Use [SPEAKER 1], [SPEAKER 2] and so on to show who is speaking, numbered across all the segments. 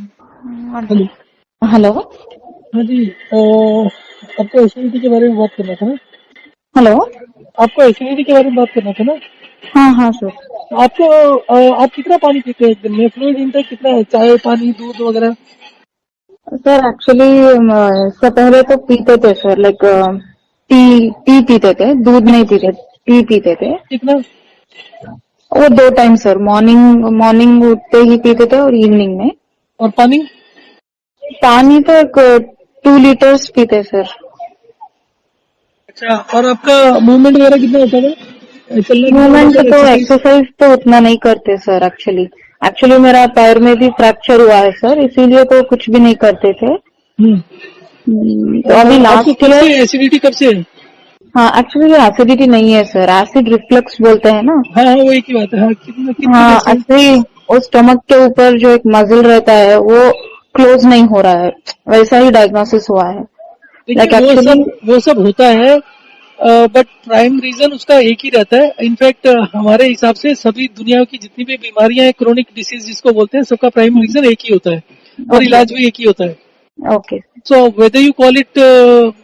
[SPEAKER 1] Hello.
[SPEAKER 2] Hello.
[SPEAKER 1] हाँ जी। आपको acidity के बारे में बात करना था ना?
[SPEAKER 2] हेलो।
[SPEAKER 1] आपको एसिडिटी के बारे में बात करना था ना?
[SPEAKER 2] हाँ हाँ सर।
[SPEAKER 1] आपको आप कितना पानी पीते हैं एक दिन में? फ्लूइड इंटेक कितना है? चाय, पानी, दूध वगैरह?
[SPEAKER 2] सर एक्चुअली इससे पहले तो पीते थे सर, लाइक टी पीते थे, दूध नहीं पीते, टी पीते थे।
[SPEAKER 1] कितना?
[SPEAKER 2] वो 2 टाइम सर, मॉर्निंग मॉर्निंग उठते ही पीते थे और इवनिंग में।
[SPEAKER 1] और पानी?
[SPEAKER 2] पानी तो एक 2 लीटर्स पीते सर।
[SPEAKER 1] अच्छा। और आपका मूवमेंट वगैरह कितना होता है? चलना कितना होता है
[SPEAKER 2] मूवमेंट
[SPEAKER 1] सर?
[SPEAKER 2] तो
[SPEAKER 1] एक्सरसाइज?
[SPEAKER 2] एक्सरसाइज तो उतना नहीं करते सर एक्चुअली। एक्चुअली मेरा पैर में भी फ्रैक्चर हुआ है सर, इसीलिए तो कुछ भी नहीं करते थे।
[SPEAKER 1] हम्म।
[SPEAKER 2] तो अभी
[SPEAKER 1] आपको
[SPEAKER 2] लास्ट
[SPEAKER 1] कब से
[SPEAKER 2] ईयर।
[SPEAKER 1] एसिडिटी कब से है?
[SPEAKER 2] हाँ एक्चुअली एसिडिटी नहीं है सर, एसिड रिफ्लक्स बोलते हैं ना।
[SPEAKER 1] हाँ हाँ, वो एक ही बात है। हाँ, कितने कितने
[SPEAKER 2] हाँ
[SPEAKER 1] डेज से?
[SPEAKER 2] एक्चुअली वो स्टमक के ऊपर जो एक मसल रहता है वो क्लोज नहीं हो रहा है, वैसा ही डायग्नोसिस हुआ है।
[SPEAKER 1] देखिए,
[SPEAKER 2] लाइक एक्चुअली।
[SPEAKER 1] वो सब होता है, बट प्राइम रीजन उसका एक ही रहता है। इनफैक्ट हमारे हिसाब से सभी दुनिया की जितनी भी बीमारियां हैं, क्रोनिक डिसीज जिसको बोलते हैं, सबका प्राइम रीजन एक ही होता है और
[SPEAKER 2] ओके
[SPEAKER 1] इलाज भी एक ही होता है।
[SPEAKER 2] Okay.
[SPEAKER 1] So whether you call it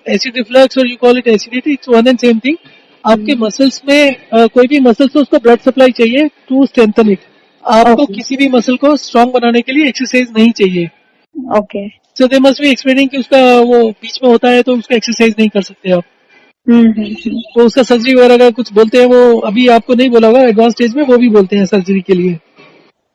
[SPEAKER 1] acid reflux और you call it acidity, it's one and same thing. आपके मसल्स में कोई भी मसल्स हो, उसको ब्लड सप्लाई चाहिए टू स्ट्रेंथन इट। आपको
[SPEAKER 2] ओके
[SPEAKER 1] किसी भी मसल को स्ट्रांग बनाने के लिए एक्सरसाइज नहीं चाहिए।
[SPEAKER 2] Okay.
[SPEAKER 1] So they must be explaining कि उसका वो बीच में होता है तो उसका एक्सरसाइज नहीं कर सकते आप।
[SPEAKER 2] हम्म।
[SPEAKER 1] तो उसका सर्जरी वगैरह का कुछ बोलते हैं, वो अभी आपको नहीं बोला होगा, एडवांस स्टेज में वो भी बोलते हैं सर्जरी के लिए।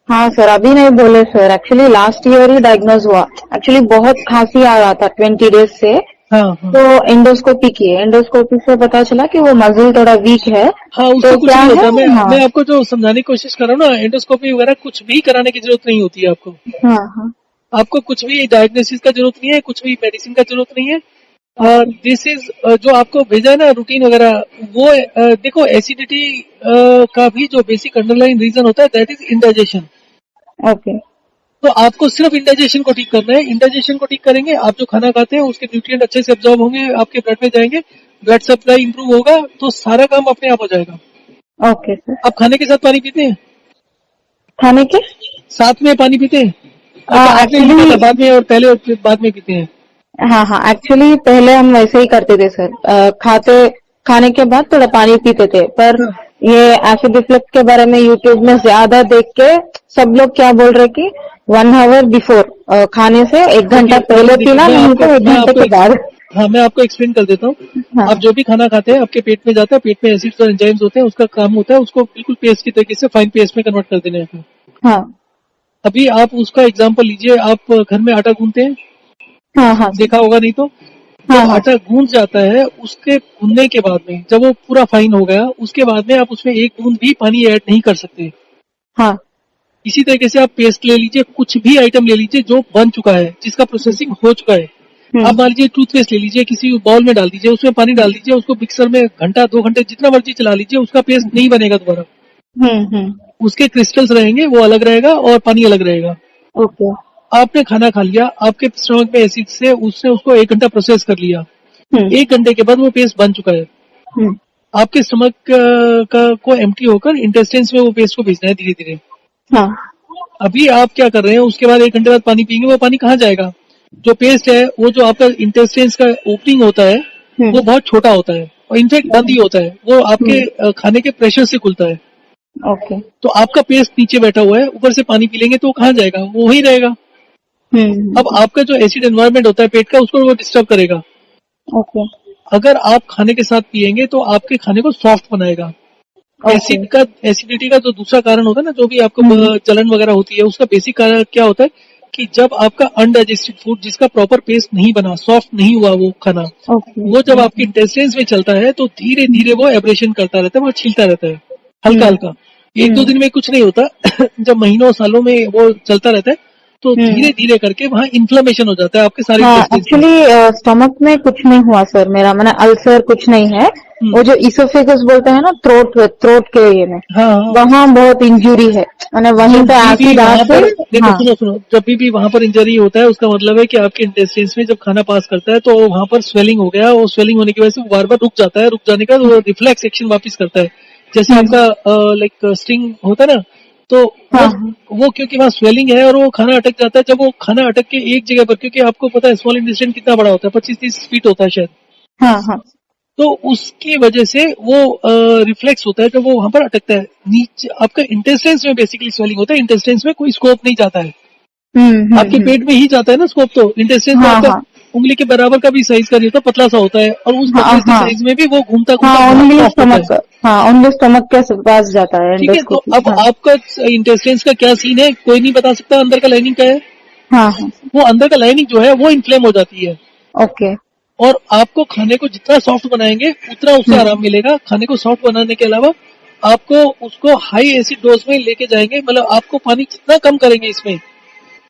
[SPEAKER 2] हाँ सर, अभी नहीं बोले सर, एक्चुअली लास्ट ईयर ही डायग्नोज हुआ। एक्चुअली बहुत खांसी आ रहा था 20 डेज से।
[SPEAKER 1] हाँ हाँ
[SPEAKER 2] तो एंडोस्कोपी किए, एंडोस्कोपी से पता चला कि वो मसल थोड़ा वीक है।
[SPEAKER 1] हाँ, उससे
[SPEAKER 2] तो
[SPEAKER 1] कुछ
[SPEAKER 2] क्या
[SPEAKER 1] नहीं
[SPEAKER 2] है।
[SPEAKER 1] होता।
[SPEAKER 2] हाँ
[SPEAKER 1] मैं आपको जो समझाने की कोशिश कर रहा हूँ ना, एंडोस्कोपी वगैरह कुछ भी कराने की जरूरत नहीं होती है आपको।
[SPEAKER 2] हाँ हाँ।
[SPEAKER 1] आपको कुछ भी डायग्नोसिस का जरूरत नहीं है, कुछ भी मेडिसिन का जरूरत नहीं है।
[SPEAKER 2] ओके
[SPEAKER 1] दिस इज जो आपको भेजा है ना रूटीन वगैरह, वो देखो एसिडिटी का भी जो बेसिक अंडरलाइन रीजन होता है दैट इज इंडाइजेशन।
[SPEAKER 2] ओके।
[SPEAKER 1] तो आपको सिर्फ इंडाइजेशन को ठीक करना है। इंडाइजेशन को ठीक करेंगे, आप जो खाना खाते हैं उसके न्यूट्रिएंट अच्छे से एब्जॉर्ब होंगे, आपके ब्लड में जाएंगे, ब्लड सप्लाई इंप्रूव होगा, तो सारा काम अपने आप हो जाएगा।
[SPEAKER 2] Okay sir.
[SPEAKER 1] आप खाने के साथ पानी पीते हैं?
[SPEAKER 2] खाने के।
[SPEAKER 1] साथ में पानी पीते हैं? अच्छा, आपने नहीं
[SPEAKER 2] एक्चुअली।
[SPEAKER 1] पीता, बाद में और पहले और फिर बाद में पीते हैं?
[SPEAKER 2] हाँ हाँ, एक्चुअली पहले हम वैसे ही करते थे सर, खाने के बाद थोड़ा पानी पीते थे, पर
[SPEAKER 1] हाँ,
[SPEAKER 2] ये एसिड रिफ्लक्स के बारे में यूट्यूब में ज्यादा देख के सब लोग क्या बोल रहे कि 1 आवर बिफोर खाने से 1 घंटा
[SPEAKER 1] देखिए
[SPEAKER 2] पहले
[SPEAKER 1] देखिए,
[SPEAKER 2] पीना, नहीं तो एक
[SPEAKER 1] मैं
[SPEAKER 2] घंटे
[SPEAKER 1] आपको
[SPEAKER 2] के बाद।
[SPEAKER 1] हाँ, मैं आपको एक्सप्लेन कर देता हूँ। आप
[SPEAKER 2] हाँ
[SPEAKER 1] जो भी खाना खाते हैं आपके पेट में जाता है, पेट में एसिड्स और एंजाइम्स होते हैं, उसका काम होता है उसको बिल्कुल पेस्ट की तरीके से फाइन पेस्ट में कन्वर्ट कर देने का।
[SPEAKER 2] हाँ
[SPEAKER 1] अभी आप उसका एग्जांपल लीजिए, आप घर में आटा गूंथते हैं,
[SPEAKER 2] हाँ हाँ सर।
[SPEAKER 1] देखा होगा नहीं तो।
[SPEAKER 2] हाँ
[SPEAKER 1] जब
[SPEAKER 2] हाँ
[SPEAKER 1] आटा गूंथ जाता है, उसके गूंथने के बाद में जब वो पूरा फाइन हो गया, उसके बाद में आप उसमें एक बूंद भी पानी ऐड नहीं कर सकते।
[SPEAKER 2] हाँ।
[SPEAKER 1] इसी तरीके से आप पेस्ट ले लीजिए, कुछ भी आइटम ले लीजिए जो बन चुका है, जिसका प्रोसेसिंग हो चुका है।
[SPEAKER 2] हम्म
[SPEAKER 1] आप मान लीजिए टूथपेस्ट ले लीजिए, किसी बाउल में डाल दीजिए, उसमें पानी डाल दीजिए, उसको मिक्सर में घंटा 2 घंटे जितना मर्जी चला लीजिए, उसका पेस्ट नहीं बनेगा दोबारा।
[SPEAKER 2] हम्म।
[SPEAKER 1] उसके क्रिस्टल्स रहेंगे, वो अलग रहेगा और पानी अलग रहेगा।
[SPEAKER 2] ओके।
[SPEAKER 1] आपने खाना खा लिया, आपके स्टमक में एसिड से उसने उसको 1 घंटा प्रोसेस कर लिया।
[SPEAKER 2] हम्म
[SPEAKER 1] 1 घंटे के बाद वो पेस्ट बन चुका है।
[SPEAKER 2] हम्म।
[SPEAKER 1] आपके स्टमक का को एम्प्टी होकर इंटेस्टाइन्स में वो पेस्ट को भेजना है धीरे धीरे।
[SPEAKER 2] हाँ।
[SPEAKER 1] अभी आप क्या कर रहे हैं, उसके बाद 1 घंटे बाद पानी पिएंगे, वो पानी कहाँ जाएगा? जो पेस्ट है, वो जो आपका इंटेस्टाइन्स का ओपनिंग होता है, वो
[SPEAKER 2] हम्म।
[SPEAKER 1] बहुत छोटा होता है और इनफैक्ट बंद ही होता है, वो आपके खाने के प्रेशर से खुलता है।
[SPEAKER 2] ओके।
[SPEAKER 1] तो आपका पेस्ट नीचे बैठा हुआ है, ऊपर से पानी पी लेंगे तो वो कहाँ जाएगा? वो वहीं रहेगा। अब
[SPEAKER 2] हम्म।
[SPEAKER 1] आपका जो एसिड एनवायरनमेंट होता है पेट का, उसको वो डिस्टर्ब करेगा।
[SPEAKER 2] ओके
[SPEAKER 1] अगर आप खाने के साथ पिएंगे तो आपके खाने को सॉफ्ट बनाएगा।
[SPEAKER 2] ओके।
[SPEAKER 1] एसिडिटी का जो दूसरा कारण होता है ना, जो भी आपको जलन वगैरह होती है, उसका बेसिक कारण क्या होता है कि जब आपका अनडाइजेस्टेड फूड, जिसका प्रॉपर पेस्ट नहीं बना, सॉफ्ट नहीं हुआ वो खाना,
[SPEAKER 2] ओके।
[SPEAKER 1] वो जब आपके इंटेस्टाइन्स में चलता है तो धीरे धीरे वो एब्रेशन करता रहता है, वो छीलता रहता है हल्का
[SPEAKER 2] हम्म
[SPEAKER 1] हल्का। 1 2 दिन में कुछ नहीं होता जब महीनों सालों में वो चलता रहता है, तो
[SPEAKER 2] हम्म।
[SPEAKER 1] धीरे धीरे करके वहाँ इन्फ्लेमेशन हो जाता है आपके सारे
[SPEAKER 2] हाँ
[SPEAKER 1] इंटेस्टाइन्स में।
[SPEAKER 2] एक्चुअली स्टमक में कुछ नहीं हुआ सर, मेरा मैंने अल्सर कुछ नहीं है। वो जो इसोफेगस बोलते हैं ना, थ्रोट के एरिया में,
[SPEAKER 1] हाँ हाँ।
[SPEAKER 2] वहाँ बहुत इंजुरी है, मैंने वहीं
[SPEAKER 1] जब
[SPEAKER 2] पे
[SPEAKER 1] भी
[SPEAKER 2] एसिड
[SPEAKER 1] वहां
[SPEAKER 2] आके।
[SPEAKER 1] पर देखो,
[SPEAKER 2] हाँ
[SPEAKER 1] सुनो सुनो, जब भी वहां पर इंजरी होता है, उसका मतलब है कि आपके इंटेस्टाइन्स में जब खाना पास करता है तो वहां पर स्वेलिंग हो गया, और स्वेलिंग होने की वजह से वो बार बार रुक जाता है, रुक जाने का वो रिफ्लेक्स एक्शन वापस करता है। जैसे
[SPEAKER 2] हम्म
[SPEAKER 1] आपका लाइक स्टिंग होता है ना, तो
[SPEAKER 2] हाँ
[SPEAKER 1] वो क्योंकि वहाँ स्वेलिंग है और वो खाना अटक जाता है। जब वो खाना अटक के एक जगह पर, क्योंकि आपको पता है स्मॉल इंटेस्टाइन कितना बड़ा होता है, 25-30 फीट होता है शायद,
[SPEAKER 2] हाँ हाँ।
[SPEAKER 1] तो उसकी वजह से वो रिफ्लेक्स होता है जब वो वहां पर अटकता है। नीचे आपका इंटेस्टाइन्स में बेसिकली स्वेलिंग होता है, इंटेस्टाइन्स में कोई स्कोप नहीं जाता है, आपके पेट में ही जाता है ना स्कोप, तो इंटेस्टाइन तो
[SPEAKER 2] हाँ
[SPEAKER 1] आपका
[SPEAKER 2] हाँ
[SPEAKER 1] उंगली के बराबर का भी साइज का नहीं होता, पतला सा होता है, और उस
[SPEAKER 2] हाँ
[SPEAKER 1] पतले से
[SPEAKER 2] हाँ
[SPEAKER 1] साइज में भी वो घूमता
[SPEAKER 2] हाँ,
[SPEAKER 1] घूमता बहुत
[SPEAKER 2] ओनली
[SPEAKER 1] सॉफ्ट होता है।
[SPEAKER 2] स्टमक, हाँ ओनली स्टमक के पास जाता है
[SPEAKER 1] ठीक है, तो
[SPEAKER 2] एंडोस्कोपी।
[SPEAKER 1] अब
[SPEAKER 2] हाँ
[SPEAKER 1] आपका इंटेस्टाइन्स का क्या सीन है, कोई नहीं बता सकता अंदर का लाइनिंग क्या है।
[SPEAKER 2] हाँ हाँ।
[SPEAKER 1] वो अंदर का लाइनिंग जो है वो इन्फ्लेम हो जाती है,
[SPEAKER 2] ओके।
[SPEAKER 1] और आपको खाने को जितना सॉफ्ट बनाएंगे उतना उससे आराम मिलेगा। खाने को सॉफ्ट बनाने के अलावा आपको उसको हाई एसिड डोज में लेके जाएंगे, मतलब आपको पानी जितना कम करेंगे इसमें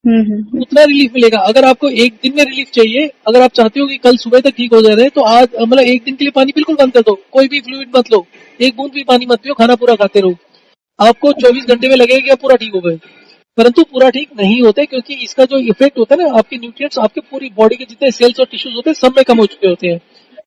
[SPEAKER 1] उतना रिलीफ मिलेगा। अगर आपको एक दिन में रिलीफ चाहिए, अगर आप चाहते हो कि कल सुबह तक ठीक हो जा रहे हैं, तो आज मतलब एक दिन के लिए पानी बिल्कुल बंद कर दो, कोई भी फ्लूइड मत लो, एक बूंद भी पानी मत पियो, खाना पूरा खाते रहो, आपको 24 घंटे में लगेगा कि आप पूरा ठीक हो गए। परंतु पूरा ठीक नहीं होते, क्योंकि इसका जो इफेक्ट होता है ना, आपके न्यूट्रिएंट्स आपके पूरी बॉडी के जितने सेल्स और टिश्यूज होते हैं सब में कम हो चुके होते हैं,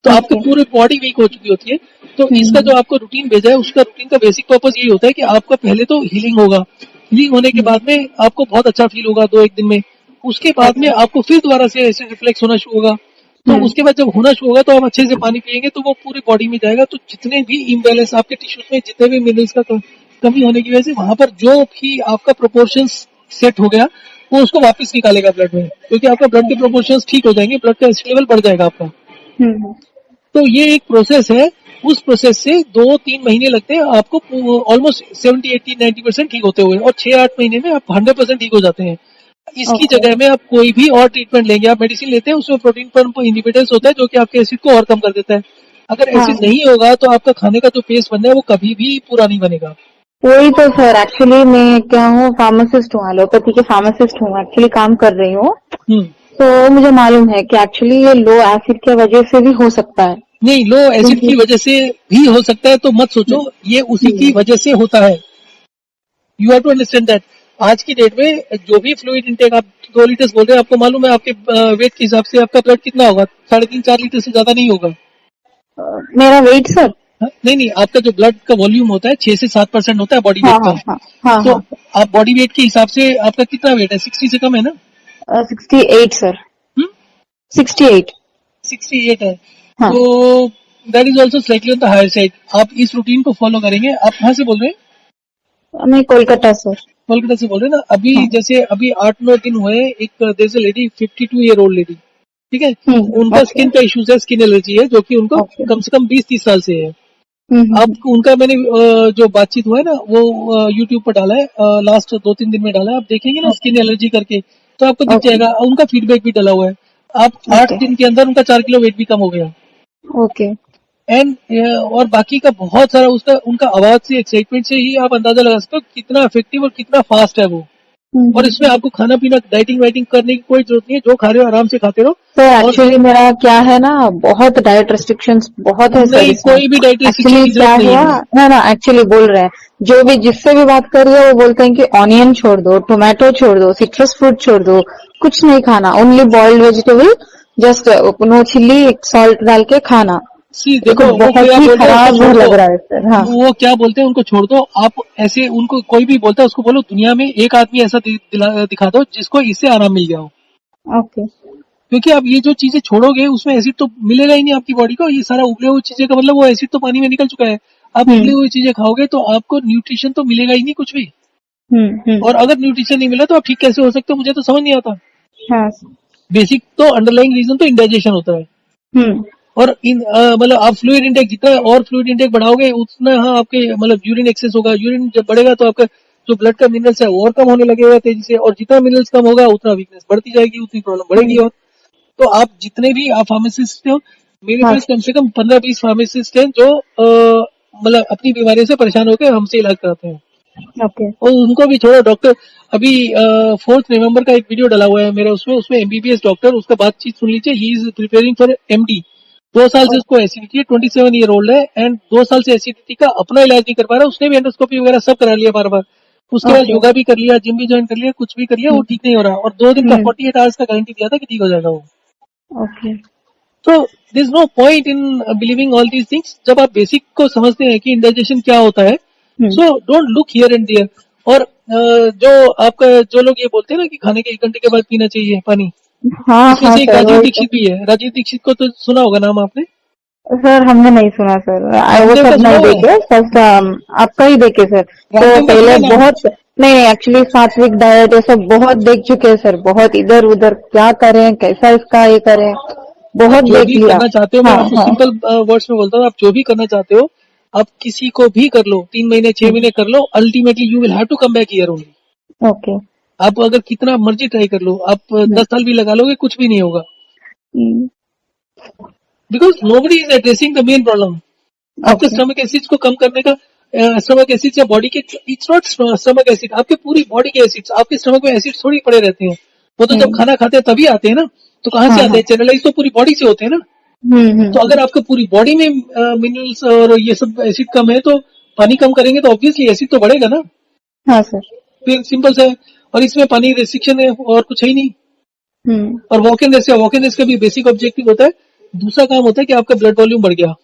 [SPEAKER 1] तो आपकी
[SPEAKER 2] ओके।
[SPEAKER 1] पूरी बॉडी वीक हो चुकी होती है। तो इसका जो आपको रूटीन भेजा है, उसका रूटीन का बेसिक पर्पज यही होता है कि आपका पहले तो हीलिंग होगा, हीलिंग होने के बाद में आपको बहुत अच्छा फील होगा 2-1 दिन में, उसके बाद में
[SPEAKER 2] ओके।
[SPEAKER 1] आपको फिर दोबारा से एसिड रिफ्लेक्स होना शुरू होगा, तो उसके बाद जब होना शुरू होगा तो आप अच्छे से पानी पिएंगे तो वो पूरी बॉडी में जाएगा, तो जितने भी इम्बैलेंस आपके टिश्यूज में, जितने भी मिनरल्स का कमी होने की वजह से वहां पर जो भी आपका प्रोपोर्शन सेट हो गया वो उसको वापस निकालेगा ब्लड में, क्योंकि आपका ब्लड के प्रोपोर्शन ठीक हो जाएंगे, ब्लड का एसिड लेवल बढ़ जाएगा आपका। तो ये एक प्रोसेस है, उस प्रोसेस से 2-3 महीने लगते हैं आपको ऑलमोस्ट 70-80-90% ठीक होते हुए, और 6-8 महीने में आप 100% ठीक हो जाते हैं। इसकी
[SPEAKER 2] ओके।
[SPEAKER 1] जगह में आप कोई भी और ट्रीटमेंट लेंगे, आप मेडिसिन लेते हैं उसमें प्रोटीन पंप इनहिबिटर्स होता है जो कि आपके एसिड को और कम कर देता है। अगर
[SPEAKER 2] हाँ
[SPEAKER 1] एसिड नहीं होगा तो आपका खाने का जो पेस्ट बनना है वो कभी भी पूरा नहीं बनेगा।
[SPEAKER 2] वही तो सर, एक्चुअली मैं क्या हूँ, फार्मासिस्ट हूँ, एलोपैथी के फार्मासिस्ट हूँ, एक्चुअली काम कर रही हूँ।
[SPEAKER 1] हम्म।
[SPEAKER 2] तो मुझे मालूम है कि एक्चुअली ये लो एसिड की वजह से भी हो सकता है।
[SPEAKER 1] नहीं, लो एसिड
[SPEAKER 2] क्योंकि
[SPEAKER 1] की वजह से भी हो सकता है तो मत सोचो, ये उसी की वजह से होता है। You have to understand that. आज की डेट में जो भी फ्लूइड इंटेक आप 2 लीटर बोल रहे हैं, आपको मालूम है आपके वेट के हिसाब से आपका ब्लड कितना होगा? 3.5-4 लीटर से ज्यादा नहीं होगा।
[SPEAKER 2] मेरा वेट सर,
[SPEAKER 1] हाँ, नहीं नहीं, आपका जो ब्लड का वॉल्यूम होता है 6 से 7% होता है बॉडी
[SPEAKER 2] हाँ
[SPEAKER 1] वेट का।
[SPEAKER 2] हाँ हाँ हाँ
[SPEAKER 1] तो
[SPEAKER 2] हाँ,
[SPEAKER 1] आप बॉडी वेट के हिसाब से आपका कितना वेट है? 60 से कम है ना?
[SPEAKER 2] 68 सर, 68।
[SPEAKER 1] 68 है,
[SPEAKER 2] हाँ,
[SPEAKER 1] तो that is also slightly on the higher side. आप इस रूटीन को फॉलो करेंगे। आप कहाँ से बोल रहे हैं?
[SPEAKER 2] मैं कोलकाता सर।
[SPEAKER 1] कोलकाता से बोल रहे हैं ना? अभी
[SPEAKER 2] हाँ।
[SPEAKER 1] जैसे अभी 8-9 दिन हुए, एक there is a lady 52 year old lady, ठीक है, उनका
[SPEAKER 2] ओके
[SPEAKER 1] स्किन का इश्यूज है, स्किन एलर्जी है, जो कि उनको
[SPEAKER 2] ओके।
[SPEAKER 1] कम से कम 20-30 साल से है। अब उनका मैंने जो बातचीत हुआ है ना वो यूट्यूब पर डाला है, लास्ट 2-3 दिन में डाला है, आप देखेंगे ना स्किन एलर्जी करके तो आपको दिख
[SPEAKER 2] ओके
[SPEAKER 1] जाएगा, उनका फीडबैक भी डाला हुआ है। आप 8
[SPEAKER 2] ओके
[SPEAKER 1] दिन के अंदर उनका 4 किलो वेट भी कम हो गया।
[SPEAKER 2] ओके।
[SPEAKER 1] एंड और बाकी का बहुत सारा उसका उनका आवाज से, एक्साइटमेंट से ही आप अंदाजा लगा सकते हो कितना इफेक्टिव और कितना फास्ट है वो। और इसमें आपको खाना पीना, डाइटिंग वाइटिंग करने की कोई जरूरत नहीं है, जो खा रहे हो आराम से खाते रहो।
[SPEAKER 2] तो
[SPEAKER 1] और
[SPEAKER 2] एक्चुअली मेरा क्या है ना, बहुत डाइट रेस्ट्रिक्शंस बहुत है सर
[SPEAKER 1] नहीं,
[SPEAKER 2] इसमें।
[SPEAKER 1] कोई भी डाइट रिस्ट्रिक्शन
[SPEAKER 2] एक्चुअली
[SPEAKER 1] की
[SPEAKER 2] क्या
[SPEAKER 1] जरूरत नहीं
[SPEAKER 2] हुआ
[SPEAKER 1] है।
[SPEAKER 2] ना ना, एक्चुअली बोल रहे हैं, जो भी जिससे भी बात कर रही है वो बोलते हैं कि ऑनियन छोड़ दो, टोमेटो छोड़ दो, सिट्रस फ्रूट छोड़ दो, कुछ नहीं खाना, only boiled vegetable, just no chilli salt डाल के खाना।
[SPEAKER 1] सी
[SPEAKER 2] देखो
[SPEAKER 1] देखो, वो
[SPEAKER 2] बहुत
[SPEAKER 1] क्या
[SPEAKER 2] ही
[SPEAKER 1] बोलते हैं उसको
[SPEAKER 2] खराब
[SPEAKER 1] छोड़ दो,
[SPEAKER 2] लग रहा है सर। हाँ।
[SPEAKER 1] वो क्या बोलते हैं उनको छोड़ दो। आप ऐसे उनको कोई भी बोलता है उसको बोलो दुनिया में एक आदमी ऐसा दिखा दो जिसको इससे आराम मिल गया हो,
[SPEAKER 2] ओके।
[SPEAKER 1] क्योंकि आप ये जो चीजें छोड़ोगे उसमें एसिड तो मिलेगा ही नहीं आपकी बॉडी को। ये सारा उबले हुई चीजें का मतलब वो एसिड तो पानी में निकल चुका है। आप उबली हुई चीजें खाओगे तो आपको न्यूट्रिशन तो मिलेगा ही नहीं कुछ भी।
[SPEAKER 2] हम्म।
[SPEAKER 1] और अगर न्यूट्रिशन नहीं मिला तो आप ठीक कैसे हो सकते हो, मुझे तो समझ नहीं आता।
[SPEAKER 2] हाँ।
[SPEAKER 1] बेसिक तो अंडरलाइंग रीजन तो इंडाइजेशन होता है।
[SPEAKER 2] हम्म।
[SPEAKER 1] और इन मतलब आप फ्लूइड इंटेक जितना और फ्लूइड इंटेक बढ़ाओगे उतना हाँ आपके मतलब यूरिन एक्सेस होगा। यूरिन जब बढ़ेगा तो आपका जो ब्लड का मिनरल्स है वो और कम होने लगेगा तेजी से, और जितना मिनरल्स कम होगा उतना वीकनेस बढ़ती जाएगी, उतनी प्रॉब्लम बढ़ेगी। और तो आप जितने भी आप फार्मासिस्ट हो, मेरे
[SPEAKER 2] हाँ।
[SPEAKER 1] पास कम से कम 15-20 फार्मासिस्ट हैं जो मतलब अपनी बीमारी से परेशान होकर हमसे इलाज कराते हैं।
[SPEAKER 2] ओके
[SPEAKER 1] और उनको भी छोड़ो, डॉक्टर अभी 4 नवंबर का एक वीडियो डाला हुआ है मेरा, उसमें एमबीबीएस डॉक्टर, उसका बातचीत सुन लीजिए। He is preparing for MD. 2 साल से उसको एसिडिटी है, 27 ईयर ओल्ड है, एंड 2 साल से एसिडिटी का अपना इलाज नहीं कर पा रहा। उसने भी एंडोस्कोपी वगैरह सब करा लिया बार बार, उसके बाद
[SPEAKER 2] ओके
[SPEAKER 1] योगा भी कर लिया, जिम भी ज्वाइन कर लिया, कुछ भी कर लिया, वो ठीक नहीं हो रहा। और 2 दिन का 48 आवर्स का गारंटी दिया था कि ठीक हो जाएगा वो।
[SPEAKER 2] ओके
[SPEAKER 1] तो this no point in believing all these things. जब आप बेसिक को समझते हैं कि इंडाइजेशन क्या होता है, so don't look here and there. और जो आपका जो लोग ये बोलते हैं ना कि खाने के 1 घंटे के बाद पीना चाहिए पानी,
[SPEAKER 2] हाँ
[SPEAKER 1] इसमें
[SPEAKER 2] हाँ
[SPEAKER 1] से एक
[SPEAKER 2] सर,
[SPEAKER 1] राजीव
[SPEAKER 2] वही तो।
[SPEAKER 1] दीक्षित भी है। राजीव दीक्षित को तो सुना होगा नाम आपने?
[SPEAKER 2] सर हमने नहीं सुना सर, वो
[SPEAKER 1] रामदेव का
[SPEAKER 2] सब
[SPEAKER 1] सुना
[SPEAKER 2] नहीं
[SPEAKER 1] हुआ है?
[SPEAKER 2] देखे, फर्स्ट आपका ही देखे सर। तो
[SPEAKER 1] रामदेव का सुना
[SPEAKER 2] पहले
[SPEAKER 1] है नाम?
[SPEAKER 2] बहुत, नहीं एक्चुअली सात्विक डाइट ये सब बहुत देख चुके हैं सर, बहुत इधर उधर क्या करें, कैसा इसका ये करें,
[SPEAKER 1] आप
[SPEAKER 2] बहुत
[SPEAKER 1] जो
[SPEAKER 2] देख
[SPEAKER 1] भी
[SPEAKER 2] लिया।
[SPEAKER 1] करना चाहते हो, मैं
[SPEAKER 2] हाँ
[SPEAKER 1] आपको
[SPEAKER 2] हाँ।
[SPEAKER 1] सिंपल वर्ड्स में बोलता हूँ, आप जो भी करना चाहते हो, आप किसी को भी कर लो, 3 महीने 6 महीने कर लो, ultimately you will have to come back here only.
[SPEAKER 2] Okay.
[SPEAKER 1] आप अगर कितना मर्जी ट्राई कर लो, आप 10 साल भी लगा लोगे, कुछ भी नहीं होगा, because nobody is addressing the main problem. आपके
[SPEAKER 2] ओके।
[SPEAKER 1] स्टमक एसिड्स को कम करने का, स्टमक एसिड्स या बॉडी के, इट्स नॉट स्टमक एसिड, आपके पूरी बॉडी के एसिड्स, आपके स्टमक में एसिड्स थोड़ी पड़े रहते हैं। वो तो जब खाना खाते हैं तभी आते हैं ना, तो कहाँ से
[SPEAKER 2] हाँ
[SPEAKER 1] आते
[SPEAKER 2] हाँ।
[SPEAKER 1] हैं? चैनलाइज तो पूरी बॉडी से होते हैं ना। तो अगर आपका पूरी बॉडी में मिनरल्स और ये सब एसिड कम है, तो पानी कम करेंगे तो ऑब्वियसली एसिड तो बढ़ेगा ना।
[SPEAKER 2] हाँ सर।
[SPEAKER 1] फिर सिंपल से, और इसमें पानी रेस्ट्रिक्शन है और कुछ है ही नहीं। और वॉक इन रेस्ट का भी बेसिक ऑब्जेक्टिव होता है, दूसरा काम होता है कि आपका ब्लड वॉल्यूम बढ़ गया।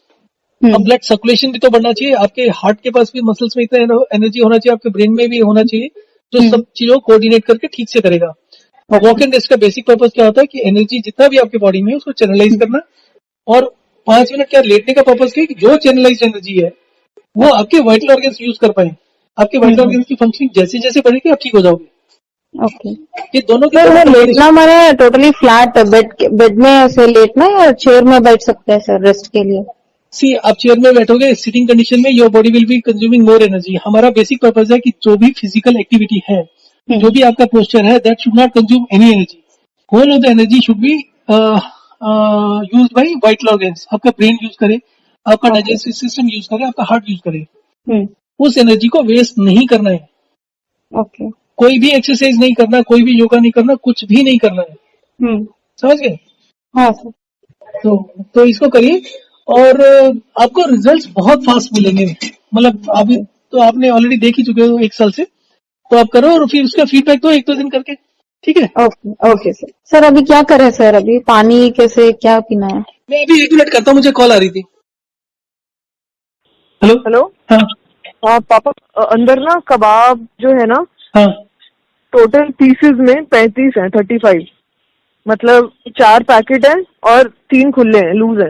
[SPEAKER 1] अब ब्लड सर्कुलेशन भी तो बढ़ना चाहिए, आपके हार्ट के पास भी मसल्स में इतना एनर्जी होना चाहिए, आपके ब्रेन में भी होना चाहिए, जो सब चीजों को कोऑर्डिनेट करके ठीक से करेगा। वॉक इन रेस्ट का बेसिक पर्पज क्या होता है कि एनर्जी जितना भी आपके बॉडी में है उसको चैनलाइज करना, और 5 मिनट क्या लेटने का पर्पज क्या है कि जो चैनलाइज एनर्जी है वो आपके वाइटल ऑर्गन्स यूज कर पाए। आपके वाइटल ऑर्गन्स की फंक्शनिंग जैसे जैसे बढ़ेगी आप ठीक हो जाओगे।
[SPEAKER 2] ओके
[SPEAKER 1] ये दोनों की
[SPEAKER 2] सर।
[SPEAKER 1] दोनों
[SPEAKER 2] वो
[SPEAKER 1] कॉम्बिनेशन।
[SPEAKER 2] लेटना माने टोटली फ्लैट बेड में ऐसे लेटना या चेयर में बैठ सकते हैं सर रेस्ट के लिए?
[SPEAKER 1] सी, आप चेयर में बैठोगे सिटिंग कंडीशन में, your body will be consuming more energy. हमारा बेसिक पर्पज है कि जो भी फिजिकल एक्टिविटी है, जो भी आपका पोस्चर है, that should not consume any energy. Whole of the energy should be use by vital organs. आपका ब्रेन यूज करे, आपका
[SPEAKER 2] ओके।
[SPEAKER 1] डाइजेस्टिव सिस्टम यूज करे, आपका हार्ट यूज करे।
[SPEAKER 2] हम्म।
[SPEAKER 1] उस एनर्जी को वेस्ट नहीं करना है।
[SPEAKER 2] ओके।
[SPEAKER 1] कोई भी एक्सरसाइज नहीं करना, कोई भी योगा नहीं करना, कुछ भी नहीं करना है। समझ गए?
[SPEAKER 2] हाँ सर।
[SPEAKER 1] तो इसको करिए, और आपको रिजल्ट्स बहुत फास्ट मिलेंगे। मतलब अभी
[SPEAKER 2] ओके।
[SPEAKER 1] तो आपने ऑलरेडी देख ही चुके हो 1 साल से, तो आप करो और फिर उसका फीडबैक दो 1-2 दिन करके, ठीक है?
[SPEAKER 2] ओके। Okay sir. सर अभी क्या करें सर, अभी पानी कैसे क्या पीना है?
[SPEAKER 1] मैं अभी 1 मिनट करता हूँ, मुझे कॉल आ रही थी। हेलो।
[SPEAKER 3] हेलो।
[SPEAKER 1] हाँ
[SPEAKER 3] हाँ पापा, अंदर ना कबाब जो है ना,
[SPEAKER 1] हाँ।
[SPEAKER 3] टोटल पीसेस में 35 है, 35, मतलब 4 पैकेट है और 3 खुले हैं, लूज है।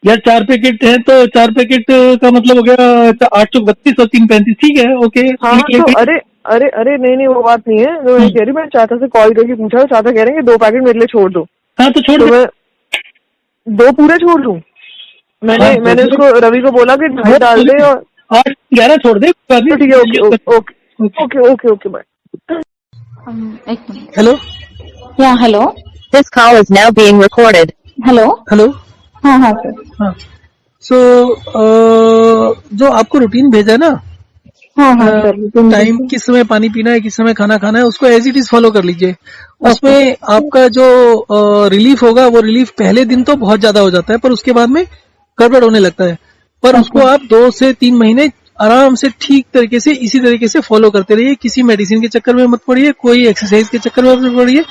[SPEAKER 1] यार 4 पैकेट है तो 4 पैकेट का मतलब हो गया 8 चौक 32 और 3 35, ठीक है, ओके।
[SPEAKER 3] हाँ तो अरे अरे अरे नहीं नहीं, वो बात नहीं है। तो मैं कह रही, मैं चाचा से कॉल करके पूछा, चाचा कह रहे हैं कि 2 पैकेट मेरे लिए छोड़ दो।
[SPEAKER 1] हाँ तो छोड़
[SPEAKER 3] तो
[SPEAKER 1] दे।
[SPEAKER 3] मैं 2 पूरे छोड़ दूं? मैंने उसको, रवि को बोला कि 2.5 डाल दे, और
[SPEAKER 1] 8-11 छोड़ दे।
[SPEAKER 3] तो ठीक है। Okay okay okay okay okay bye.
[SPEAKER 2] एक मिनट।
[SPEAKER 1] हेलो
[SPEAKER 2] या hello.
[SPEAKER 4] This call is now being recorded.
[SPEAKER 2] Hello.
[SPEAKER 1] Hello.
[SPEAKER 2] हाँ हाँ सर।
[SPEAKER 1] हाँ, सो जो आपको रूटीन भेजा है ना,
[SPEAKER 2] हाँ हाँ सर।
[SPEAKER 1] टाइम किस समय पानी पीना है, किस समय खाना खाना है, उसको एज इट इज फॉलो कर लीजिए। उसमें आपका जो रिलीफ होगा, वो रिलीफ पहले दिन तो बहुत ज्यादा हो जाता है, पर उसके बाद में गड़बड़ होने लगता है। पर उसको आप 2 से 3 महीने आराम से ठीक तरीके से इसी तरीके से फॉलो करते रहिए। किसी मेडिसिन के चक्कर में मत पड़िए, कोई एक्सरसाइज के चक्कर में मत पड़िए,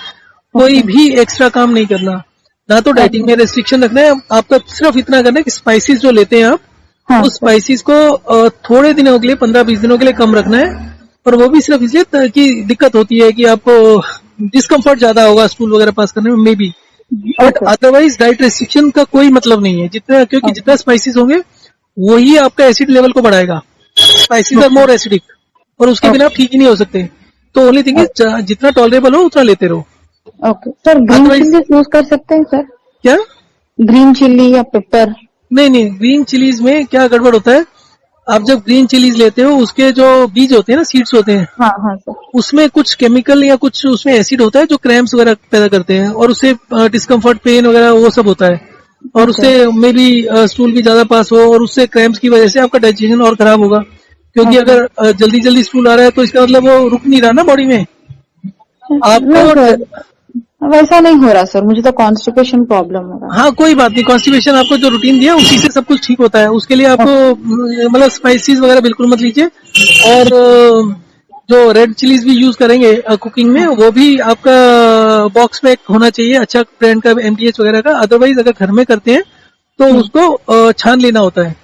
[SPEAKER 1] कोई भी एक्स्ट्रा काम नहीं करना। ना तो डाइटिंग में रेस्ट्रिक्शन रखना है, आपका सिर्फ इतना करना है कि स्पाइसेस जो लेते हैं आप,
[SPEAKER 2] हाँ
[SPEAKER 1] उस स्पाइसेस को थोड़े दिनों के लिए 15-20 दिनों के लिए कम रखना है। और वो भी सिर्फ इसलिए कि दिक्कत होती है कि आपको डिस्कम्फर्ट ज्यादा होगा स्टूल वगैरह पास करने में, may be, but otherwise diet restriction का कोई मतलब नहीं है। जितना, क्योंकि जितना स्पाइसेस होंगे वही आपका एसिड लेवल को बढ़ाएगा। स्पाइसेस आर मोर एसिडिक, और उसके बिना आप ठीक ही नहीं हो सकते। तो ओनली थिंग इज जितना टॉलरेबल हो उतना लेते रहो।
[SPEAKER 2] Okay sir. Green chilli use कर सकते हैं सर?
[SPEAKER 1] क्या?
[SPEAKER 2] ग्रीन चिल्ली या पेपर?
[SPEAKER 1] नहीं, ग्रीन चिलीज में क्या गड़बड़ होता है, आप जब ग्रीन चिलीज लेते हो उसके जो बीज होते हैं ना, सीड्स होते हैं,
[SPEAKER 2] हाँ हाँ सर।
[SPEAKER 1] उसमें कुछ केमिकल या कुछ उसमें एसिड होता है जो क्रैम्प्स वगैरह पैदा करते हैं, और उससे डिस्कम्फर्ट, पेन वगैरह वो सब होता है। और उससे मे बी स्टूल भी ज्यादा पास हो, और उससे क्रैम्प्स की वजह से आपका डाइजेशन और खराब होगा। क्योंकि अगर जल्दी जल्दी स्टूल आ रहा है तो इसका मतलब वो रुक नहीं रहा ना बॉडी में आपको।
[SPEAKER 2] वैसा नहीं हो रहा सर, मुझे तो कॉन्स्टिपेशन प्रॉब्लम हो रहा है।
[SPEAKER 1] हाँ कोई बात नहीं, कॉन्स्टिपेशन आपको जो रूटीन दिया उसी से सब कुछ ठीक होता है। उसके लिए आपको मतलब स्पाइसेस वगैरह बिल्कुल मत लीजिए, और जो रेड चिलीज भी यूज करेंगे कुकिंग में, वो भी आपका बॉक्स में होना चाहिए, अच्छा ब्रांड का, MTH वगैरह का। अदरवाइज अगर घर में करते हैं तो उसको छान लेना होता है।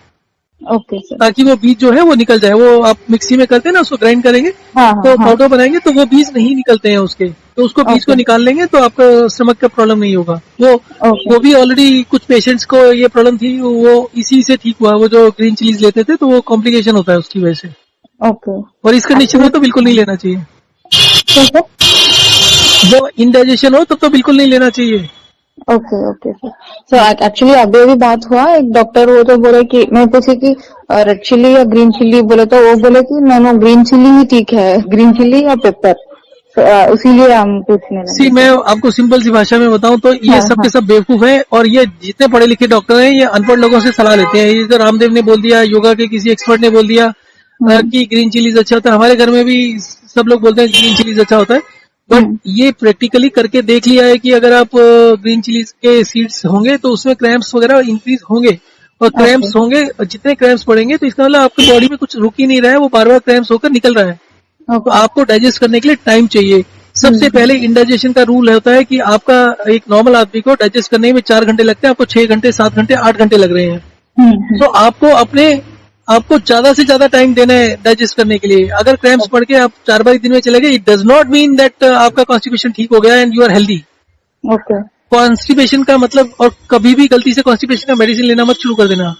[SPEAKER 2] Okay sir.
[SPEAKER 1] ताकि वो बीज जो है वो निकल जाए। वो आप मिक्सी में करते हैं ना, उसको ग्राइंड करेंगे
[SPEAKER 2] हाँ
[SPEAKER 1] तो
[SPEAKER 2] हाँ हाँ।
[SPEAKER 1] पाउडर बनाएंगे तो वो बीज नहीं निकलते हैं उसके, तो उसको बीज को
[SPEAKER 2] ओके
[SPEAKER 1] निकाल लेंगे तो आपका स्टमक का प्रॉब्लम नहीं होगा।
[SPEAKER 2] ओके
[SPEAKER 1] वो भी ऑलरेडी कुछ पेशेंट्स को ये प्रॉब्लम थी, वो इसी से ठीक हुआ। वो जो ग्रीन चिलीज लेते थे तो वो कॉम्प्लिकेशन होता है उसकी वजह से,
[SPEAKER 2] ओके।
[SPEAKER 1] और इस कंडीशन में
[SPEAKER 2] एक्चुअली
[SPEAKER 1] तो बिल्कुल नहीं लेना चाहिए।
[SPEAKER 2] सर।
[SPEAKER 1] जब इंडाइजेशन हो तब तो बिल्कुल नहीं लेना चाहिए।
[SPEAKER 2] Okay okay sir. So actually अभी अभी बात हुआ, एक डॉक्टर वो तो बोले कि मैं पूछी कि रेड चिल्ली या ग्रीन चिल्ली, बोले तो वो बोले कि नो ग्रीन चिल्ली ही ठीक है, ग्रीन चिल्ली या पेपर। उसीलिए हम पूछने लगे
[SPEAKER 1] मैं
[SPEAKER 2] सर।
[SPEAKER 1] आपको सिंपल सी भाषा में बताऊं तो ये
[SPEAKER 2] हाँ
[SPEAKER 1] सब
[SPEAKER 2] हाँ।
[SPEAKER 1] के सब बेवकूफ है, और ये जितने पढ़े लिखे डॉक्टर हैं ये अनपढ़ लोगों से सलाह लेते हैं। ये तो रामदेव ने बोल दिया, योगा के किसी एक्सपर्ट ने बोल दिया कि ग्रीन चिलीज अच्छा होता है। हमारे घर में भी सब लोग बोलते हैं ग्रीन चिलीज अच्छा होता है, बट ये प्रैक्टिकली करके देख लिया है कि अगर आप ग्रीन चिलीज के सीड्स होंगे तो उसमें क्रैम्प्स वगैरह इंक्रीज होंगे, और
[SPEAKER 2] ओके
[SPEAKER 1] क्रैम्प्स होंगे, जितने क्रैम्प्स पड़ेंगे तो इसका मतलब आपकी बॉडी में कुछ रुक ही नहीं रहा है, वो बार बार क्रैम्प्स होकर निकल रहा है। तो
[SPEAKER 2] ओके।
[SPEAKER 1] आपको डाइजेस्ट करने के लिए टाइम चाहिए। सबसे पहले इंडाइजेशन का रूल होता है कि आपका एक नॉर्मल आदमी को डाइजेस्ट करने में 4 घंटे लगते हैं, आपको 6 घंटे, 7 घंटे, 8 घंटे लग रहे हैं। तो आपको ज्यादा से ज्यादा टाइम देना है डाइजेस्ट करने के लिए। अगर क्रैम्प्स पड़ के आप 4 बार दिन में चले गए, it does not mean that आपका कॉन्स्टिपेशन ठीक हो गया and you are healthy.
[SPEAKER 2] Okay.
[SPEAKER 1] Constipation का मतलब, और कभी भी गलती से कॉन्स्टिपेशन का मेडिसिन लेना मत शुरू कर देना।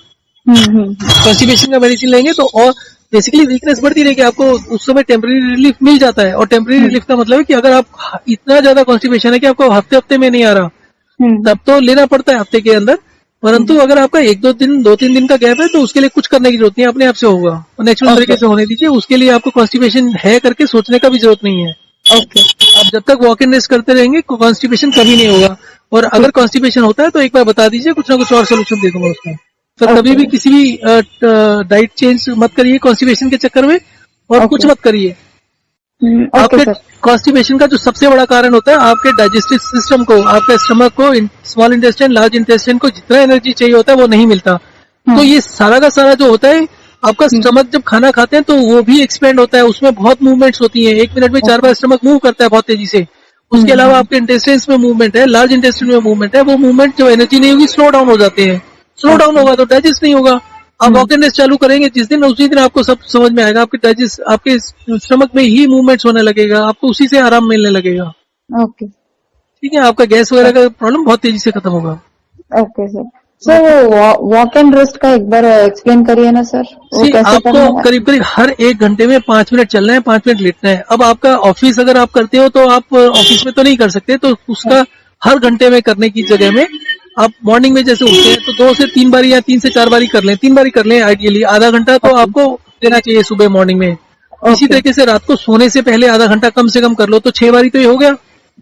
[SPEAKER 1] कॉन्स्टिपेशन का मेडिसिन लेंगे तो और बेसिकली वीकनेस बढ़ती रहेगी। आपको उस समय टेम्परेरी रिलीफ मिल जाता है, और टेम्परेरी रिलीफ का मतलब है कि अगर आप इतना ज्यादा कॉन्स्टिपेशन है कि आपको हफ्ते हफ्ते में नहीं आ रहा, तब तो लेना पड़ता है हफ्ते के अंदर। परंतु अगर आपका 2-3 दिन का गैप है तो उसके लिए कुछ करने की जरूरत नहीं है, अपने आप से होगा, और नेचुरल तरीके से होने दीजिए। उसके लिए आपको कॉन्स्टिपेशन है करके सोचने का भी जरूरत नहीं है।
[SPEAKER 2] ओके।
[SPEAKER 1] आप जब तक वॉक इन रेस्ट करते रहेंगे कॉन्स्टिपेशन कभी नहीं होगा, और अगर कॉन्स्टिपेशन होता है तो एक बार बता दीजिए, कुछ ना कुछ और सोल्यूशन दे दूंगा उसका। तो कभी भी किसी भी डाइट चेंज मत करिए कॉन्स्टिपेशन के चक्कर में, और कुछ मत करिए।
[SPEAKER 2] ओके
[SPEAKER 1] आपके
[SPEAKER 2] सर।
[SPEAKER 1] कॉन्स्टिपेशन का जो सबसे बड़ा कारण होता है, आपके डाइजेस्टिव सिस्टम को, आपके स्टमक को, स्मॉल इंटेस्टाइन, लार्ज इंटेस्टाइन को जितना एनर्जी चाहिए होता है वो नहीं मिलता। तो ये सारा का सारा जो होता है, आपका स्टमक जब खाना खाते हैं तो वो भी एक्सपेंड होता है, उसमें बहुत मूवमेंट्स होती हैं। 1 मिनट में 4 बार स्टमक मूव करता है बहुत तेजी से। उसके अलावा आपके इंटेस्टाइन्स में मूवमेंट है, लार्ज इंटेस्टाइन में मूवमेंट है। वो मूवमेंट जो एनर्जी नहीं होगी, स्लो डाउन हो जाते हैं। स्लो डाउन होगा तो डाइजेस्ट नहीं होगा। आप वॉक इन रेस्ट चालू करेंगे जिस दिन, उसी दिन आपको सब समझ में आएगा। आपके डाइजेस्ट, आपके स्टमक में ही मूवमेंट्स होने लगेगा, आपको उसी से आराम मिलने लगेगा।
[SPEAKER 2] ओके।
[SPEAKER 1] ठीक है, आपका गैस वगैरह का प्रॉब्लम बहुत तेजी से खत्म होगा।
[SPEAKER 2] Okay sir. Sir walk and rest का एक बार एक्सप्लेन करिए ना सर, वो कैसे करना
[SPEAKER 1] आपको
[SPEAKER 2] है?
[SPEAKER 1] करीब करीब हर 1 घंटे में 5 मिनट चलना है, 5 मिनट लेटना है। अब आपका ऑफिस अगर आप करते हो तो आप ऑफिस में तो नहीं कर सकते, तो उसका हर घंटे में करने की जगह में आप मॉर्निंग में जैसे उठते हैं तो 2 से 3 बारी या 3 से 4 बारी कर लें। 3 बारी कर लें आइडियली। आधा घंटा तो आपको देना चाहिए सुबह मॉर्निंग में। इसी तरीके से रात को सोने से पहले आधा घंटा कम से कम कर लो, तो 6 बारी तो ये हो गया।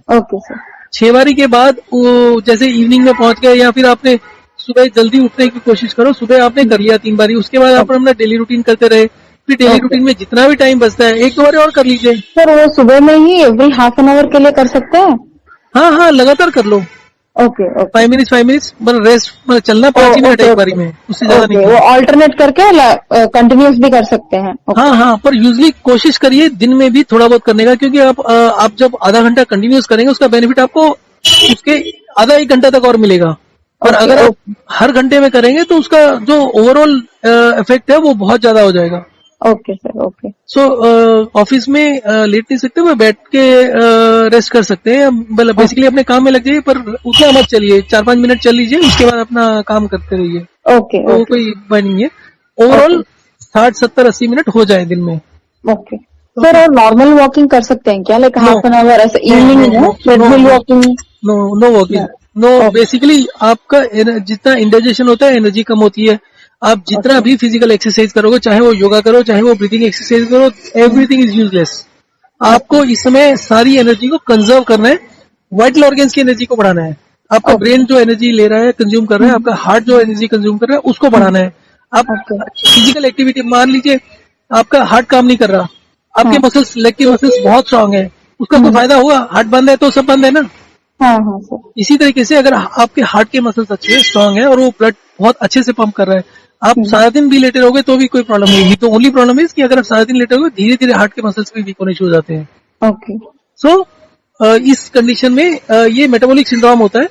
[SPEAKER 2] Okay sir.
[SPEAKER 1] 6 बारी के बाद वो जैसे इवनिंग में पहुंच गए, या फिर आपने सुबह जल्दी उठने की कोशिश करो, सुबह आपने कर लिया 3 बारी। उसके बाद आप अपना डेली रूटीन करते रहे। फिर डेली रूटीन में जितना भी टाइम बचता है 1-2 बारी और कर लीजिए।
[SPEAKER 2] सर वो सुबह में ही एवरी हाफ एन आवर के लिए कर सकते हैं?
[SPEAKER 1] हाँ, लगातार कर लो।
[SPEAKER 2] Okay okay.
[SPEAKER 1] 5 मिनट्स मतलब रेस्ट, मतलब चलना 5 ही मिनट एक बारी में, उससे ज्यादा नहीं।
[SPEAKER 2] वो ऑल्टरनेट करके कंटिन्यूस भी कर सकते हैं?
[SPEAKER 1] हाँ, पर यूजली कोशिश करिए दिन में भी थोड़ा बहुत करने का, क्योंकि आप जब आधा घंटा कंटिन्यूस करेंगे उसका बेनिफिट आपको उसके आधा 1 घंटा तक और मिलेगा। और अगर आप हर घंटे में करेंगे तो उसका जो ओवरऑल इफेक्ट है वो बहुत ज्यादा हो जाएगा।
[SPEAKER 2] Okay sir. ओके।
[SPEAKER 1] सो ऑफिस में लेट नहीं सकते, वो बैठ के रेस्ट कर सकते हैं। मतलब बेसिकली अपने काम में लग जाइए, पर उतना मत चलिए। 4-5 मिनट चल लीजिए, उसके बाद अपना काम करते रहिए।
[SPEAKER 2] ओके।
[SPEAKER 1] तो कोई बात नहीं है। ओवरऑल 60, 70, 80 मिनट हो जाए दिन में।
[SPEAKER 2] Okay sir. और नॉर्मल वॉकिंग कर सकते हैं क्या, लाइक हाफ एन आवर ऐसे इवनिंग में treadmill walking?
[SPEAKER 1] No walking, no. Basically आपका जितना इंडाइजेशन होता है, एनर्जी कम होती है। आप जितना भी फिजिकल एक्सरसाइज करोगे, चाहे वो योगा करो, चाहे वो ब्रीथिंग एक्सरसाइज करो, एवरीथिंग इज यूजलेस। आपको इस समय सारी एनर्जी को कंजर्व करना है, वाइटल ऑर्गन्स की एनर्जी को बढ़ाना है। आपका ब्रेन जो एनर्जी ले रहा है, कंज्यूम कर रहा है, आपका हार्ट जो एनर्जी कंज्यूम कर रहा है, उसको बढ़ाना है। आप फिजिकल एक्टिविटी, मान लीजिए आपका हार्ट काम नहीं कर रहा, आपके मसल्स, लेग के मसल्स बहुत स्ट्रांग है, उसका कोई फायदा होगा? हार्ट बंद है तो सब बंद है ना।
[SPEAKER 2] हाँ सर।
[SPEAKER 1] इसी तरीके से अगर आपके हार्ट के मसल्स अच्छे स्ट्रांग है और वो ब्लड बहुत अच्छे से पंप कर रहा है, आप सारा दिन भी लेटे रहोगे तो भी कोई प्रॉब्लम नहीं होगी। तो ओनली प्रॉब्लम है कि अगर आप सारा दिन लेटे रहोगे, धीरे धीरे हार्ट के मसल्स भी वीक होने शुरू हो जाते हैं।
[SPEAKER 2] ओके।
[SPEAKER 1] सो इस कंडीशन में ये मेटाबॉलिक सिंड्रोम होता है।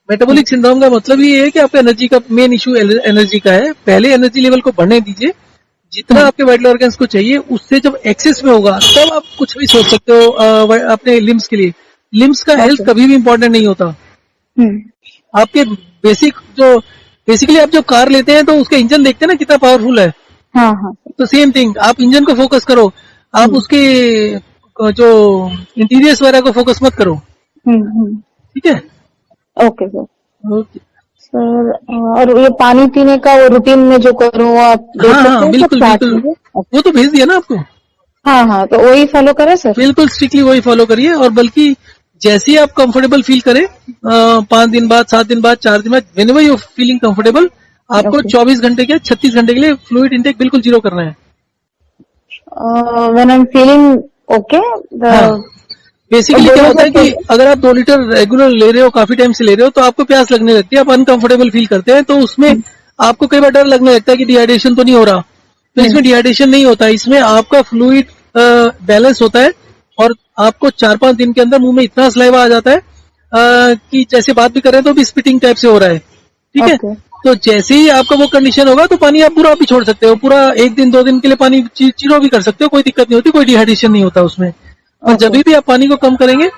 [SPEAKER 1] मेटाबॉलिक सिंड्रोम का मतलब ये है कि आपका एनर्जी का मेन इशू एनर्जी का है। पहले एनर्जी लेवल को बढ़ने दीजिए, जितना आपके वाइटल ऑर्गन्स को चाहिए उससे जब एक्सेस में होगा तब आप कुछ भी सोच सकते हो अपने लिम्स के लिए। लिम्स का हेल्थ कभी भी इंपॉर्टेंट नहीं होता। आपके बेसिकली आप जो कार लेते हैं तो उसका इंजन देखते हैं ना कितना पावरफुल है।
[SPEAKER 2] हाँ हाँ
[SPEAKER 1] तो सेम थिंग, आप इंजन को फोकस करो, आप उसके जो इंटीरियर्स वगैरह को फोकस मत करो। ठीक है,
[SPEAKER 2] ओके सर।
[SPEAKER 1] ओके।
[SPEAKER 2] सर और ये पानी पीने का वो रूटीन में जो करूँ वो आप देख
[SPEAKER 1] हाँ
[SPEAKER 2] सकते
[SPEAKER 1] हाँ
[SPEAKER 2] हैं
[SPEAKER 1] बिल्कुल
[SPEAKER 2] सब
[SPEAKER 1] बिल्कुल,
[SPEAKER 2] चीजें?
[SPEAKER 1] वो तो भेज दिया ना आपको।
[SPEAKER 2] हाँ हाँ, तो वही फॉलो करें सर?
[SPEAKER 1] बिल्कुल स्ट्रिक्टली वही फॉलो करिए, और बल्कि जैसे ही आप कंफर्टेबल फील करें 5 दिन बाद, 7 दिन बाद, 4 दिन बाद, व्हेनेवर यू फीलिंग कंफर्टेबल, आपको 24 घंटे के 36 घंटे के लिए फ्लूइड इंटेक बिल्कुल जीरो करना है।
[SPEAKER 2] When I am feeling okay.
[SPEAKER 1] Basically क्या होता है कि अगर आप 2 लीटर रेगुलर ले रहे हो, काफी टाइम से ले रहे हो, तो आपको प्यास लगने लगती है, आप अनकंफर्टेबल फील करते हैं, तो उसमें आपको कई बार डर लगने लगता है कि डिहाइड्रेशन तो नहीं हो रहा। तो इसमें डिहाइड्रेशन नहीं होता, इसमें आपका फ्लूइड बैलेंस होता है, और आपको 4-5 दिन के अंदर मुंह में इतना सलाइवा आ जाता है कि जैसे बात भी कर रहे हैं तो भी स्पिटिंग टाइप से हो रहा है। ठीक है, तो जैसे ही आपका वो कंडीशन होगा तो पानी आप पूरा भी छोड़ सकते हो, पूरा 1 दिन 2 दिन के लिए पानी जीरो भी कर सकते हो, कोई दिक्कत नहीं होती, कोई डिहाइड्रेशन नहीं होता उसमें। और जब भी आप पानी को कम करेंगे,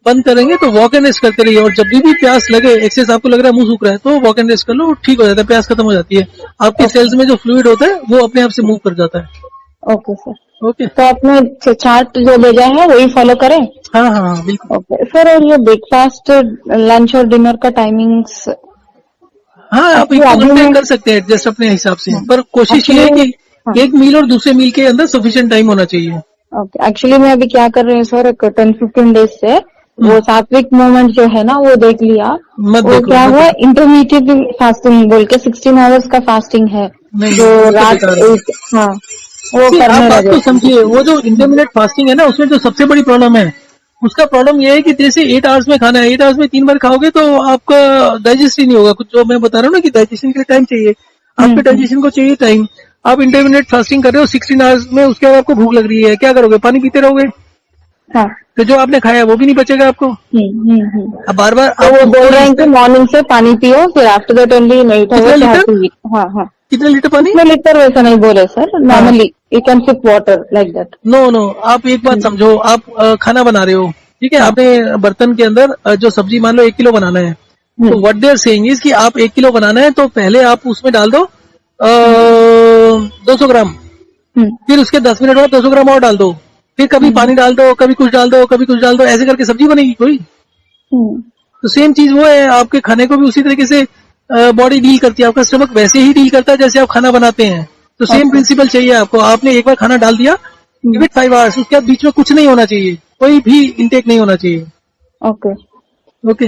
[SPEAKER 1] बंद करेंगे, तो वॉक एंड रेस्ट करते रहिए, और जब भी प्यास लगे, एक्सेस आपको लग रहा है मुंह सूख रहा है, तो वॉक एंड रेस्ट कर लो, ठीक हो जाता है, प्यास खत्म हो जाती है, आपके सेल्स में जो फ्लूइड होता है वो अपने आप से मूव कर जाता है।
[SPEAKER 2] ओके सर,
[SPEAKER 1] ओके,
[SPEAKER 2] तो आपने चार्ट जो भेजा है वही फॉलो करें?
[SPEAKER 1] हाँ हाँ बिल्कुल।
[SPEAKER 2] ओके सर, और ये ब्रेकफास्ट, लंच और डिनर का टाइमिंग्स?
[SPEAKER 1] हाँ, आप एक घंटे कर सकते हैं एडजस्ट अपने हिसाब से, पर कोशिश ये है कि एक मील और दूसरे मील के अंदर सफिशिएंट टाइम होना चाहिए।
[SPEAKER 2] ओके, एक्चुअली मैं अभी क्या कर रही हूँ सर, 10-15 डेज से वो सात्विक मूवमेंट जो है ना वो देख लिया।
[SPEAKER 1] मत
[SPEAKER 2] वो
[SPEAKER 1] देखो,
[SPEAKER 2] क्या
[SPEAKER 1] मत
[SPEAKER 2] हुआ,
[SPEAKER 1] देखो।
[SPEAKER 2] इंटरमीडिएट फास्टिंग बोल के 16 आवर्स का फास्टिंग है
[SPEAKER 1] नहीं,
[SPEAKER 2] जो
[SPEAKER 1] वो तो
[SPEAKER 2] रात
[SPEAKER 1] बेकार है।
[SPEAKER 2] हाँ वो
[SPEAKER 1] See, आप
[SPEAKER 2] करने
[SPEAKER 1] बात
[SPEAKER 2] लगे।
[SPEAKER 1] को समझिए, वो जो इंटरमीडिएट फास्टिंग है ना, उसमें जो सबसे बड़ी प्रॉब्लम है, उसका प्रॉब्लम ये है कि जैसे 8 आवर्स में खाना है, 8 आवर्स में 3 बार खाओगे तो आपका डाइजेस्ट ही नहीं होगा। कुछ जो मैं बता रहा हूँ ना कि डाइजेशन के लिए टाइम चाहिए, आपके डाइजेशन को चाहिए टाइम। आप इंटरमीडिएट फास्टिंग कर रहे हो 16 आवर्स में, उसके बाद आपको भूख लग रही है, क्या करोगे? पानी पीते रहोगे,
[SPEAKER 2] हाँ।
[SPEAKER 1] तो जो आपने खाया वो भी नहीं बचेगा आपको। अब बार बार
[SPEAKER 2] तो वो बोल रहे हैं कि मॉर्निंग से पानी पियो, फिर आफ्टर दैट ओनली नहीं था।
[SPEAKER 1] कितना लीटर?
[SPEAKER 2] हाँ हाँ,
[SPEAKER 1] कितने लीटर पानी?
[SPEAKER 2] कितने लीटर वैसा नहीं बोले सर, normally you can sip water like that.
[SPEAKER 1] No, आप एक बात समझो, आप खाना बना रहे हो, ठीक है, आपने बर्तन के अंदर जो सब्जी मान लो 1 किलो बनाना है, तो what they are saying is कि आप 1 किलो बनाना है, तो पहले आप उसमें डाल दो 200 ग्राम, फिर उसके 10 मिनट बाद 200 ग्राम और डाल दो, फिर कभी पानी डाल दो, कभी कुछ डाल दो, कभी कुछ डाल दो, ऐसे करके सब्जी बनेगी कोई। तो सेम चीज वो है, आपके खाने को भी उसी तरीके से बॉडी डील करती है, आपका स्टमक वैसे ही डील करता है जैसे आप खाना बनाते हैं। तो सेम प्रिंसिपल चाहिए आपको। आपने एक बार खाना डाल दिया, गिव इट 5 आवर्स, उसके बाद बीच में कुछ नहीं होना चाहिए, कोई भी इंटेक नहीं होना चाहिए।
[SPEAKER 2] ओके
[SPEAKER 1] ओके,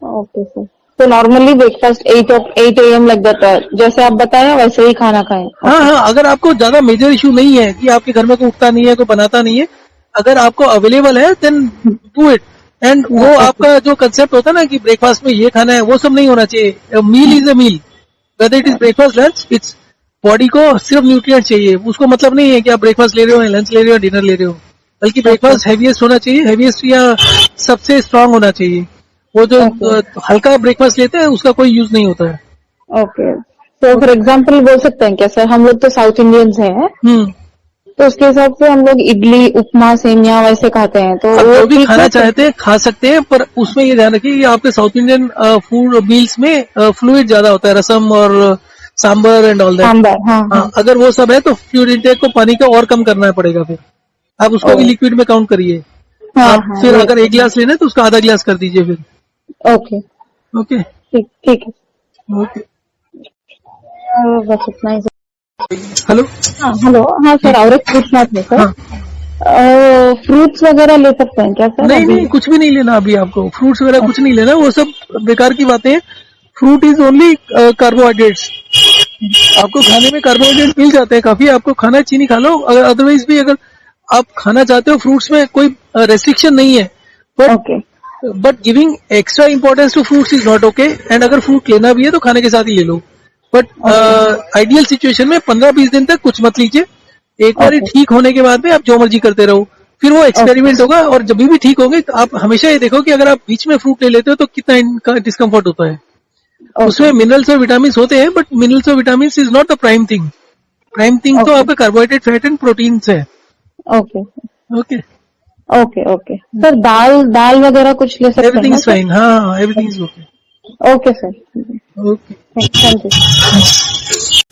[SPEAKER 2] ओके सर, तो normally breakfast 8 AM like that, जैसे आप बताया वैसे ही खाना खाएं।
[SPEAKER 1] हाँ, अगर आपको ज्यादा मेजर इशू नहीं है कि आपके घर में कोई उठता नहीं है, कोई बनाता नहीं है, अगर आपको अवेलेबल है देन डू इट। एंड वो आपका जो कंसेप्ट होता है ना कि ब्रेकफास्ट में ये खाना है, वो सब नहीं होना चाहिए। Meal is a meal, whether it is breakfast lunch, it's body को सिर्फ न्यूट्रिएंट चाहिए। उसको मतलब नहीं है कि आप ब्रेकफास्ट ले रहे हो, लंच ले रहे हो, डिनर ले रहे हो, बल्कि ब्रेकफास्ट हैवीएस्ट होना चाहिए, हैवीएस्ट या सबसे स्ट्रांग होना चाहिए। वो जो हल्का ब्रेकफास्ट लेते हैं उसका कोई यूज नहीं होता है।
[SPEAKER 2] ओके, तो फॉर एग्जाम्पल बोल सकते हैं क्या सर, हम लोग तो साउथ इंडियंस हैं, तो उसके हिसाब से हम लोग इडली, उपमा, सेमिया वैसे खाते हैं, तो
[SPEAKER 1] आप
[SPEAKER 2] वो
[SPEAKER 1] जो भी
[SPEAKER 2] ठीक
[SPEAKER 1] खाना
[SPEAKER 2] है?
[SPEAKER 1] चाहते हैं खा सकते हैं, पर उसमें ये ध्यान रखिए कि आपके साउथ इंडियन फूड मील्स में फ्लूइड ज्यादा होता है, रसम और sambar and all that.
[SPEAKER 2] Sambar, हाँ,
[SPEAKER 1] अगर वो सब है तो फ्लूइड इंटेक को पानी का और कम करना पड़ेगा, फिर आप उसको भी लिक्विड में काउंट करिए। आप फिर अगर 1 गिलास लेना है तो उसका आधा गिलास कर दीजिए फिर।
[SPEAKER 2] ओके,
[SPEAKER 1] ओके,
[SPEAKER 2] ठीक है,
[SPEAKER 1] ओके,
[SPEAKER 2] बस इतना ही सर।
[SPEAKER 1] हेलो,
[SPEAKER 2] हाँ हेलो, हाँ सर, और एक पूछना था सर, फ्रूट्स वगैरह ले सकते हैं क्या सर?
[SPEAKER 1] नहीं, कुछ भी नहीं लेना अभी आपको, फ्रूट्स वगैरह कुछ नहीं लेना, वो सब बेकार की बातें हैं। फ्रूट इज ओनली कार्बोहाइड्रेट्स, आपको खाने में कार्बोहाइड्रेट मिल जाते हैं काफी, आपको खाना है चीनी खा लो, अगर अदरवाइज भी अगर आप खाना चाहते हो फ्रूट्स में कोई रेस्ट्रिक्शन नहीं है, but giving extra importance to fruits is not okay. And अगर फ्रूट लेना भी है तो खाने के साथ ही ले लो, बट आइडियल सिचुएशन में 15-20 दिन तक कुछ मत लीजिए। एक बार ठीक होने के बाद में आप जो मर्जी करते रहो, फिर वो एक्सपेरिमेंट होगा, और जब भी ठीक होंगे तो आप हमेशा ये देखो कि अगर आप बीच में फ्रूट ले लेते हो तो कितना इनका डिस्कम्फर्ट होता है। उसमें मिनरल्स और विटामिन होते हैं, बट मिनरल्स और vitamin is not the prime thing. Prime thing तो आपका कार्बोहाइड्रेट, फैट एंड प्रोटीन्स है।
[SPEAKER 2] Okay
[SPEAKER 1] okay,
[SPEAKER 2] okay okay sir, दाल वगैरह कुछ ले सकते हैं?
[SPEAKER 1] Everything is fine. हाँ, everything is okay.
[SPEAKER 2] Okay sir,
[SPEAKER 1] okay,
[SPEAKER 2] thank you.